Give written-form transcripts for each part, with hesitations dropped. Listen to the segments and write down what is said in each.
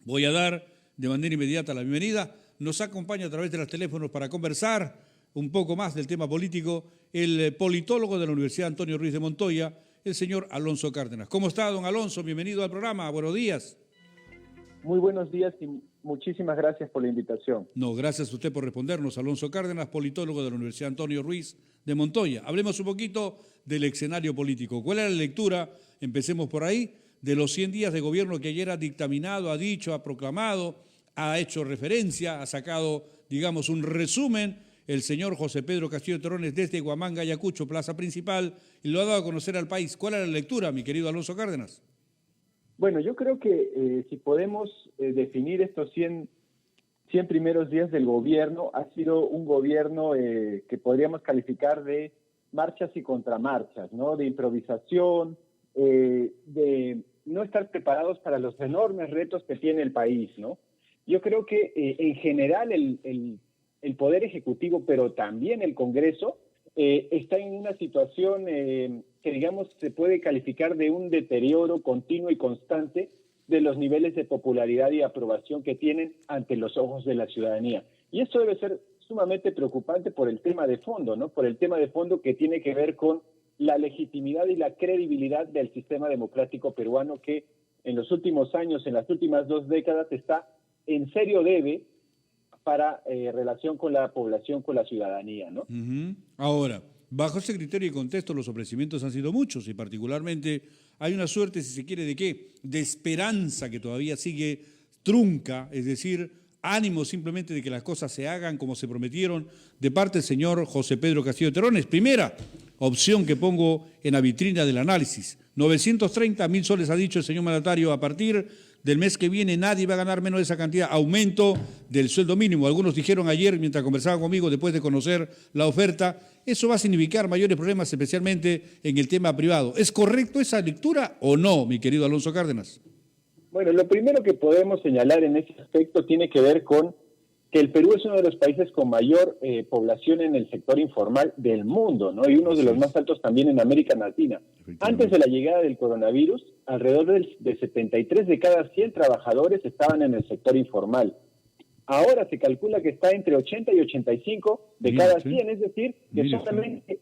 Voy a dar de manera inmediata la bienvenida. Nos acompaña a través de los teléfonos para conversar un poco más del tema político el politólogo de la Universidad Antonio Ruiz de Montoya, el señor Alonso Cárdenas. ¿Cómo está, don Alonso? Bienvenido al programa. Buenos días. Muy buenos días y muchísimas gracias por la invitación. No, gracias a usted por respondernos. Alonso Cárdenas, politólogo de la Universidad Antonio Ruiz de Montoya. Hablemos un poquito del escenario político. ¿Cuál es la lectura? Empecemos por ahí, de los 100 días de gobierno que ayer ha dictaminado, ha dicho, ha proclamado, ha hecho referencia, ha sacado, digamos, un resumen el señor José Pedro Castillo Terrones desde Huamanga, Ayacucho, plaza principal, y lo ha dado a conocer al país. ¿Cuál es la lectura, mi querido Alonso Cárdenas? Bueno, yo creo que si podemos definir estos 100 primeros días del gobierno, ha sido un gobierno que podríamos calificar de marchas y contramarchas, ¿no? De improvisación, de no estar preparados para los enormes retos que tiene el país, ¿no? Yo creo que en general el Poder Ejecutivo, pero también el Congreso, está en una situación que, digamos, se puede calificar de un deterioro continuo y constante de los niveles de popularidad y aprobación que tienen ante los ojos de la ciudadanía. Y esto debe ser sumamente preocupante por el tema de fondo, ¿no? Por el tema de fondo que tiene que ver con la legitimidad y la credibilidad del sistema democrático peruano que en los últimos años, en las últimas 2 décadas, está en serio debe para relación con la población, con la ciudadanía, ¿no? Ahora, bajo ese criterio y contexto, los ofrecimientos han sido muchos y particularmente hay una suerte, si se quiere, ¿de qué? De esperanza que todavía sigue trunca, es decir, ánimo simplemente de que las cosas se hagan como se prometieron de parte del señor José Pedro Castillo Terrones. Primera opción que pongo en la vitrina del análisis. 930.000 soles ha dicho el señor mandatario, a partir del mes que viene nadie va a ganar menos de esa cantidad, aumento del sueldo mínimo. Algunos dijeron ayer, mientras conversaban conmigo, después de conocer la oferta, eso va a significar mayores problemas, especialmente en el tema privado. ¿Es correcto esa lectura o no, mi querido Alonso Cárdenas? Bueno, lo primero que podemos señalar en ese aspecto tiene que ver con que el Perú es uno de los países con mayor población en el sector informal del mundo, ¿no? Y uno de los más altos también en América Latina. Antes de la llegada del coronavirus, alrededor de 73 de cada 100 trabajadores estaban en el sector informal. Ahora se calcula que está entre 80 y 85 de cada 100, es decir, que solamente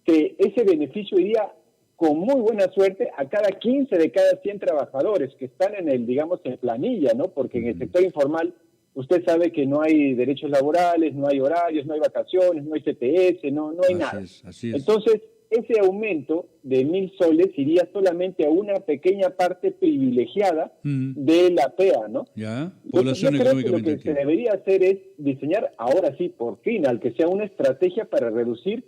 que ese beneficio iría con muy buena suerte a cada 15 de cada 100 trabajadores que están en el, digamos, en planilla, ¿no? Porque en el sector informal usted sabe que no hay derechos laborales, no hay horarios, no hay vacaciones, no hay CTS, no hay nada. Así es. Entonces, ese aumento de 1.000 soles iría solamente a una pequeña parte privilegiada de la PEA, ¿no? Ya, población económicamente. Lo que se debería hacer es diseñar, ahora sí, por fin, al que sea una estrategia para reducir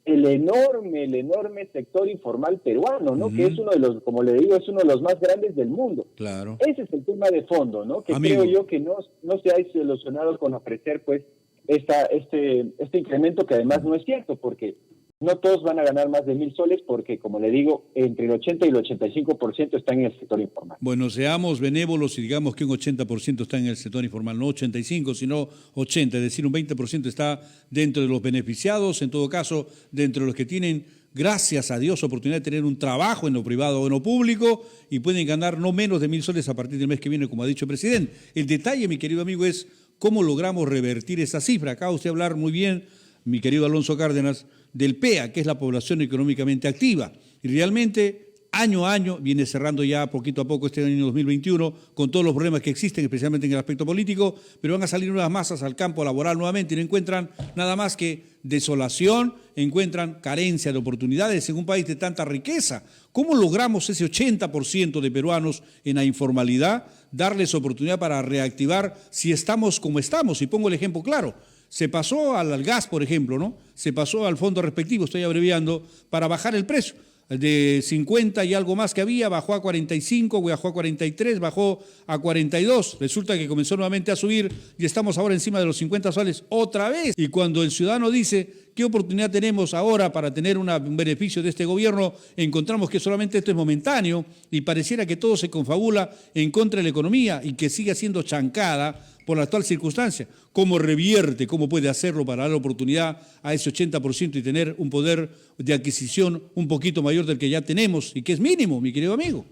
el enorme sector informal peruano, ¿no? Que es uno de los, como le digo, es uno de los más grandes del mundo. Claro. Ese es el tema de fondo, ¿no? Que Amigo, creo yo que no se ha solucionado con ofrecer, pues, este incremento, que además no es cierto, porque no todos van a ganar más de 1.000 soles, porque, como le digo, entre el 80 y el 85% están en el sector informal. Bueno, seamos benévolos y digamos que un 80% está en el sector informal, no 85, sino 80, es decir, un 20% está dentro de los beneficiados, en todo caso, dentro de los que tienen, gracias a Dios, oportunidad de tener un trabajo en lo privado o en lo público y pueden ganar no menos de 1.000 soles a partir del mes que viene, como ha dicho el presidente. El detalle, mi querido amigo, es cómo logramos revertir esa cifra. Acaba usted de hablar muy bien, mi querido Alonso Cárdenas, del PEA, que es la población económicamente activa. Y realmente, año a año, viene cerrando ya poquito a poco este año 2021, con todos los problemas que existen, especialmente en el aspecto político, pero van a salir nuevas masas al campo laboral nuevamente y no encuentran nada más que desolación, encuentran carencia de oportunidades en un país de tanta riqueza. ¿Cómo logramos ese 80% de peruanos en la informalidad, darles oportunidad para reactivar si estamos como estamos? Y pongo el ejemplo claro. Se pasó al gas, por ejemplo, ¿no? Se pasó al fondo respectivo, estoy abreviando, para bajar el precio. De 50 y algo más que había, bajó a 45, bajó a 43, bajó a 42. Resulta que comenzó nuevamente a subir y estamos ahora encima de los 50 soles otra vez. Y cuando el ciudadano dice, ¿qué oportunidad tenemos ahora para tener un beneficio de este gobierno? Encontramos que solamente esto es momentáneo y pareciera que todo se confabula en contra de la economía y que sigue siendo chancada por la actual circunstancia. ¿Cómo revierte, cómo puede hacerlo para dar la oportunidad a ese 80% y tener un poder de adquisición un poquito mayor del que ya tenemos y que es mínimo, mi querido amigo?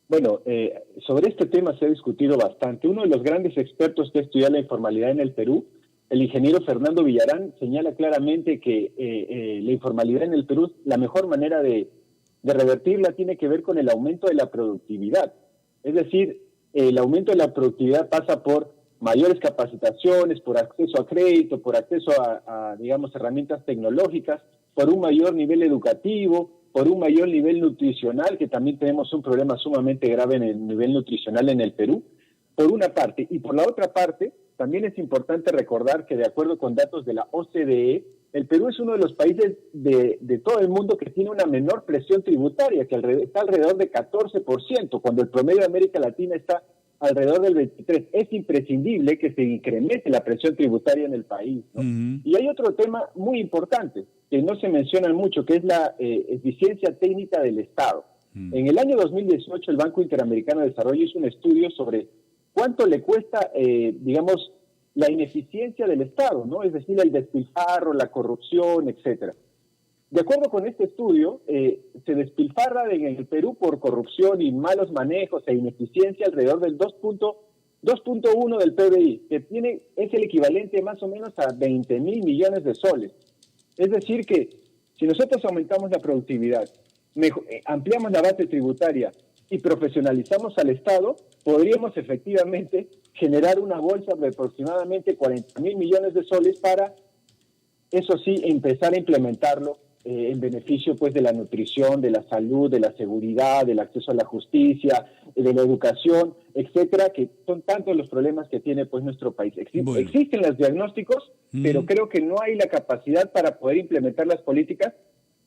Bueno, sobre este tema se ha discutido bastante. Uno de los grandes expertos que estudia la informalidad en el Perú, el ingeniero Fernando Villarán, señala claramente que la informalidad en el Perú, la mejor manera de revertirla tiene que ver con el aumento de la productividad. Es decir, el aumento de la productividad pasa por mayores capacitaciones, por acceso a crédito, por acceso a digamos, herramientas tecnológicas, por un mayor nivel educativo, por un mayor nivel nutricional, que también tenemos un problema sumamente grave en el nivel nutricional en el Perú, por una parte. Y por la otra parte, también es importante recordar que de acuerdo con datos de la OCDE, el Perú es uno de los países de todo el mundo que tiene una menor presión tributaria, que está alrededor de 14%, cuando el promedio de América Latina está alrededor del 23%. Es imprescindible que se incremente la presión tributaria en el país, ¿no? Y hay otro tema muy importante, que no se menciona mucho, que es la eficiencia técnica del Estado. En el año 2018, el Banco Interamericano de Desarrollo hizo un estudio sobre cuánto le cuesta, digamos, la ineficiencia del Estado, ¿no? Es decir, el despilfarro, la corrupción, etcétera. De acuerdo con este estudio, se despilfarra en el Perú por corrupción y malos manejos e ineficiencia alrededor del 2.1 del PBI, que es el equivalente más o menos a 20.000 millones de soles. Es decir que si nosotros aumentamos la productividad, ampliamos la base tributaria y profesionalizamos al Estado, podríamos efectivamente generar una bolsa de aproximadamente 40.000 millones de soles para, eso sí, empezar a implementarlo en beneficio pues de la nutrición, de la salud, de la seguridad, del acceso a la justicia, de la educación, etcétera, que son tantos los problemas que tiene pues nuestro país. Existen los diagnósticos, pero creo que no hay la capacidad para poder implementar las políticas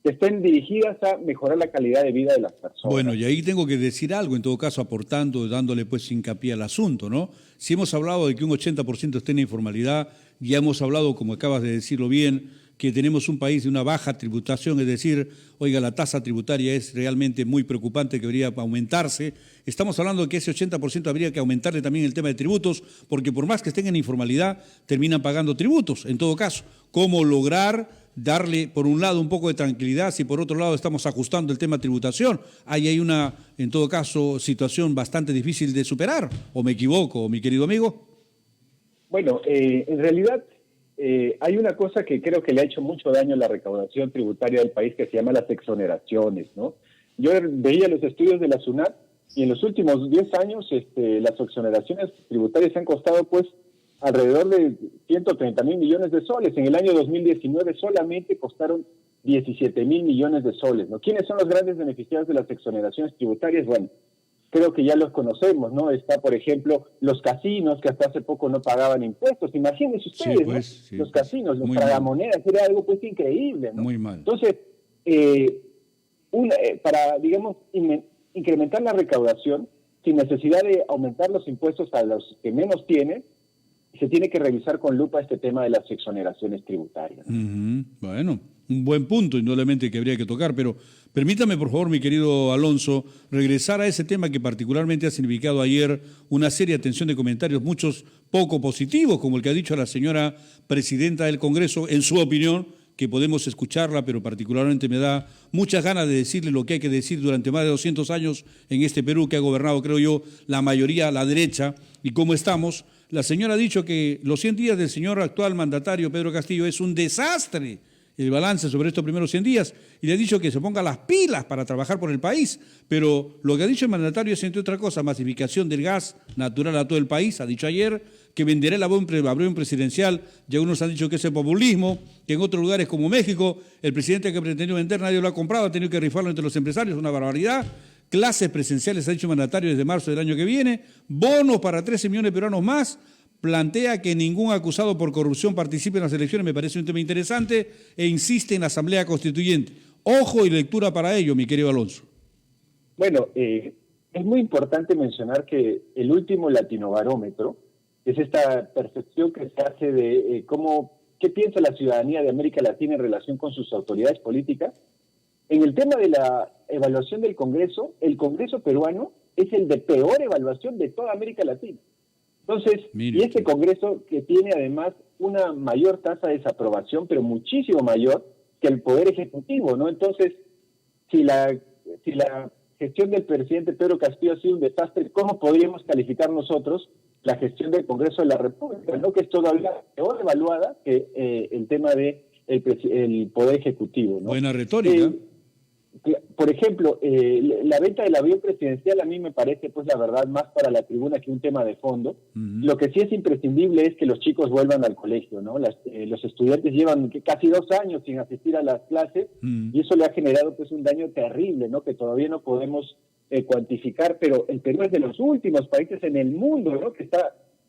que estén dirigidas a mejorar la calidad de vida de las personas. Bueno, y ahí tengo que decir algo, en todo caso, aportando, dándole pues hincapié al asunto, ¿no? Si hemos hablado de que un 80% está en la informalidad, ya hemos hablado, como acabas de decirlo bien, que tenemos un país de una baja tributación, es decir, oiga, la tasa tributaria es realmente muy preocupante, que debería aumentarse. Estamos hablando de que ese 80% habría que aumentarle también el tema de tributos, porque por más que estén en informalidad, terminan pagando tributos. En todo caso, ¿cómo lograr darle, por un lado, un poco de tranquilidad si por otro lado estamos ajustando el tema de tributación? Ahí hay una, en todo caso, situación bastante difícil de superar. ¿O me equivoco, mi querido amigo? Bueno, en realidad hay una cosa que creo que le ha hecho mucho daño a la recaudación tributaria del país, que se llama las exoneraciones, ¿no? Yo veía los estudios de la SUNAT y en los últimos 10 años las exoneraciones tributarias han costado pues alrededor de 130.000 millones de soles. En el año 2019 solamente costaron 17.000 millones de soles, ¿no? ¿Quiénes son los grandes beneficiarios de las exoneraciones tributarias? Bueno, creo que ya los conocemos, ¿no? Está, por ejemplo, los casinos, que hasta hace poco no pagaban impuestos. Imagínense ustedes, sí, pues, ¿no? Sí, los casinos, los tragamonedas, era algo pues increíble, ¿no? Muy mal. Entonces, para, digamos, incrementar la recaudación, sin necesidad de aumentar los impuestos a los que menos tienen, se tiene que revisar con lupa este tema de las exoneraciones tributarias, ¿no? Bueno, un buen punto, indudablemente, que habría que tocar, pero permítame, por favor, mi querido Alonso, regresar a ese tema que particularmente ha significado ayer una seria atención de comentarios, muchos poco positivos, como el que ha dicho la señora presidenta del Congreso, en su opinión, que podemos escucharla, pero particularmente me da muchas ganas de decirle lo que hay que decir durante más de 200 años en este Perú, que ha gobernado, creo yo, la mayoría a la derecha, y cómo estamos. La señora ha dicho que los 100 días del señor actual mandatario Pedro Castillo es un desastre, el balance sobre estos primeros 100 días, y le ha dicho que se ponga las pilas para trabajar por el país, pero lo que ha dicho el mandatario es, entre otra cosa, masificación del gas natural a todo el país. Ha dicho ayer que venderá el avión presidencial, ya unos han dicho que es el populismo, que en otros lugares como México, el presidente que pretendió vender nadie lo ha comprado, ha tenido que rifarlo entre los empresarios, una barbaridad. Clases presenciales, ha dicho el mandatario, desde marzo del año que viene, bonos para 13 millones de peruanos más. Plantea que ningún acusado por corrupción participe en las elecciones, me parece un tema interesante, e insiste en la Asamblea Constituyente. Ojo y lectura para ello, mi querido Alonso. Bueno, es muy importante mencionar que el último Latinobarómetro es esta percepción que se hace de qué piensa la ciudadanía de América Latina en relación con sus autoridades políticas. En el tema de la evaluación del Congreso, el Congreso peruano es el de peor evaluación de toda América Latina. Entonces, y este Congreso que tiene además una mayor tasa de desaprobación, pero muchísimo mayor que el Poder Ejecutivo, ¿no? Entonces, si gestión del presidente Pedro Castillo ha sido un desastre, ¿cómo podríamos calificar nosotros la gestión del Congreso de la República, ¿no? Que es todavía peor evaluada que el tema de el Poder Ejecutivo, ¿no? Buena retórica. Por ejemplo, la venta del avión presidencial a mí me parece, pues la verdad, más para la tribuna que un tema de fondo. Lo que sí es imprescindible es que los chicos vuelvan al colegio, ¿no? Los estudiantes llevan casi 2 años sin asistir a las clases y eso le ha generado pues un daño terrible, ¿no? Que todavía no podemos cuantificar, pero el Perú es de los últimos países en el mundo, ¿no?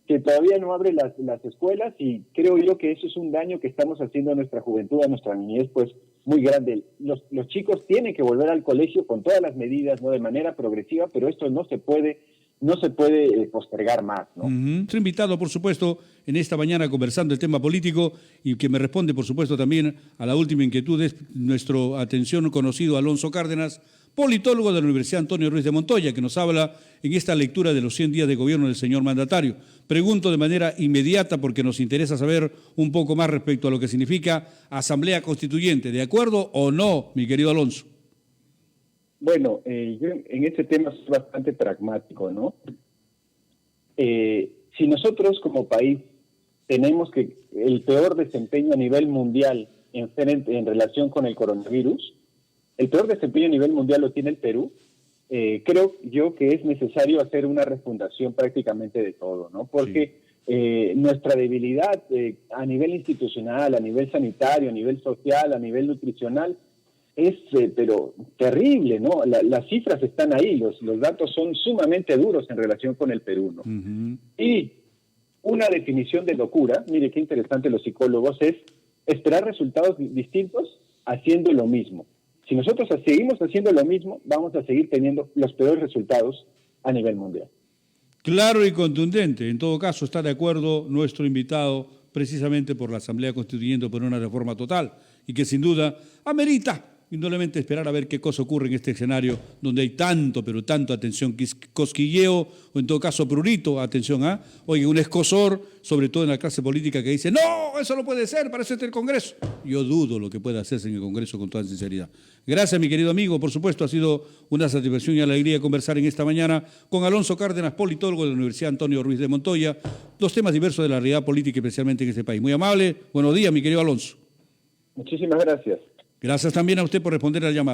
Que todavía no abre las escuelas, y creo yo que eso es un daño que estamos haciendo a nuestra juventud, a nuestra niñez, pues muy grande. Los chicos tienen que volver al colegio con todas las medidas, ¿no? De manera progresiva, pero esto no se puede postergar más, ¿no? Estoy invitado, por supuesto, en esta mañana conversando el tema político, y que me responde, por supuesto, también a la última inquietud es nuestro atención conocido Alonso Cárdenas, politólogo de la Universidad Antonio Ruiz de Montoya, que nos habla en esta lectura de los 100 días de gobierno del señor mandatario. Pregunto de manera inmediata porque nos interesa saber un poco más respecto a lo que significa Asamblea Constituyente. ¿De acuerdo o no, mi querido Alonso? Bueno, yo en este tema soy bastante pragmático, ¿no? Si nosotros como país tenemos que el peor desempeño a nivel mundial en relación con el coronavirus, el peor desempeño a nivel mundial lo tiene el Perú, creo yo que es necesario hacer una refundación prácticamente de todo, ¿no? Porque nuestra debilidad a nivel institucional, a nivel sanitario, a nivel social, a nivel nutricional, es pero terrible, ¿no? Las cifras están ahí, los datos son sumamente duros en relación con el Perú, ¿no? Y una definición de locura, mire qué interesante los psicólogos, es esperar resultados distintos haciendo lo mismo. Si nosotros seguimos haciendo lo mismo, vamos a seguir teniendo los peores resultados a nivel mundial. Claro y contundente. En todo caso, está de acuerdo nuestro invitado precisamente por la Asamblea Constituyente, por una reforma total, y que sin duda amerita indudablemente esperar a ver qué cosa ocurre en este escenario donde hay tanto, pero tanto, atención, cosquilleo, o en todo caso prurito, atención, oye, un escozor, sobre todo en la clase política, que dice, no, eso no puede ser, para eso está el Congreso. Yo dudo lo que pueda hacerse en el Congreso con toda sinceridad. Gracias, mi querido amigo, por supuesto, ha sido una satisfacción y alegría conversar en esta mañana con Alonso Cárdenas, politólogo de la Universidad Antonio Ruiz de Montoya, los temas diversos de la realidad política, especialmente en este país. Muy amable, buenos días, mi querido Alonso. Muchísimas gracias. Gracias también a usted por responder al llamado.